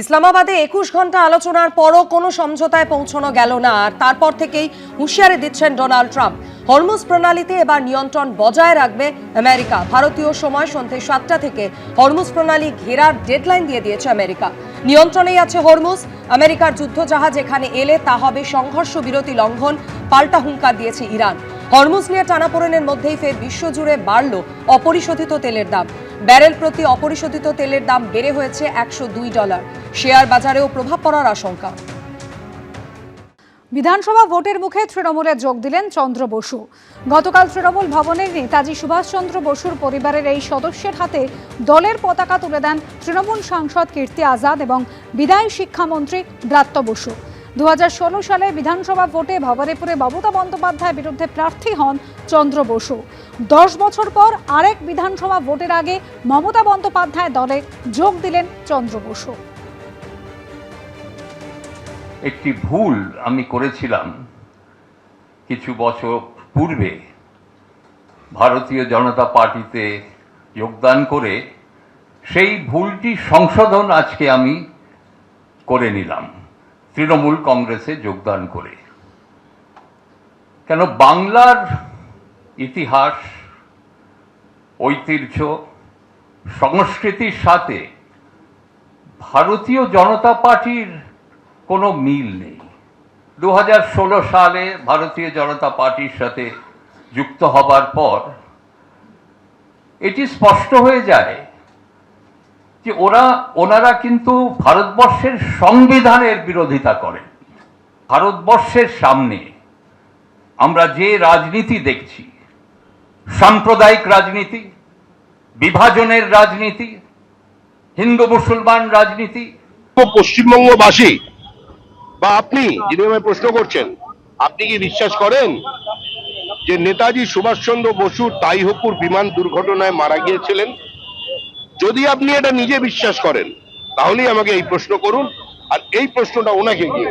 ইসলামাবাদে ২১ ঘন্টা আলোচনার পরও কোনো সমঝোতায় পৌঁছানো গেল না, আর তারপর থেকেই হুঁশিয়ারি দিচ্ছেন ডোনাল্ড ট্রাম্প। হরমুজ প্রণালীতে এবার নিয়ন্ত্রণ বজায় রাখবে আমেরিকা। ভারতীয় সময় সন্ধ্যে ৭টা থেকে হরমুজ প্রণালী ঘেরার ডেডলাইন দিয়ে দিয়েছে আমেরিকা। নিয়ন্ত্রণেই আছে হরমুজ। আমেরিকার যুদ্ধজাহাজ এখানে এলে তা হবে সংঘর্ষ বিরতি লঙ্ঘন, পাল্টা হুঙ্কার দিয়েছে ইরান। হরমুজ নিয়ে টানাপোড়েনের মধ্যেই ফের বিশ্বজুড়ে বাড়ল অপরিশোধিত তেলের দাম। ব্যারেল প্রতি অপরিশোধিত তেলের দাম বেড়ে হয়েছে $102। শেয়ার বাজারেও প্রভাব পড়ার আশঙ্কা। বিধানসভা ভোটের মুখে তৃণমূলে যোগ দিলেন চন্দ্র বসু। গতকাল তৃণমূল ভবনের নেতাজি সুভাষচন্দ্র বসুর পরিবারের এই সদস্যের হাতে দলের পতাকা তুলে দেন তৃণমূল সাংসদ কীর্তি আজাদ এবং বিদায়ী শিক্ষামন্ত্রী ব্রাত্য বসু। 2016 সালে বিধানসভা ভোটে ভবানীপুরে মমতা বন্দ্যোপাধ্যায়ের বিরুদ্ধে প্রার্থী হন চন্দ্র বসু। 10 বছর পর আরেক বিধানসভা ভোটের আগে মমতা বন্দ্যোপাধ্যায় দলে যোগ দিলেন চন্দ্র বসু। একটি ভুল আমি করেছিলাম কিছু বছর পূর্বে ভারতীয় জনতা পার্টিতে যোগদান করে। সেই ভুলটি সংশোধন আজকে আমি করে নিলাম তৃণমূল কংগ্রেসে যোগদান করে। কেন বাংলার ইতিহাস, ঐতিহ্য, সংস্কৃতির সাথে ভারতীয় জনতা পার্টির কোনো মিল নেই। 2016 সালে ভারতীয় জনতা পার্টির সাথে যুক্ত হবার পর এটি স্পষ্ট হয়ে যায় যে ওনারা কিন্তু ভারতবর্ষের সংবিধানের বিরোধিতা করেন। ভারতবর্ষের সামনে আমরা যে রাজনীতি দেখছি, সাম্প্রদায়িক রাজনীতি, বিভাজনের রাজনীতি, হিন্দু মুসলমান রাজনীতি, পশ্চিমবঙ্গবাসী বা আপনি যিনি আমায় প্রশ্ন করছেন, আপনি কি বিশ্বাস করেন যে নেতাজি সুভাষচন্দ্র বসু তাইহুপুর বিমান দুর্ঘটনায় মারা গিয়েছিলেন? যদি আপনি এটা নিজে বিশ্বাস করেন তাহলেই আমাকে এই প্রশ্ন করুন, আর এই প্রশ্নটা ওনাকে গিয়ে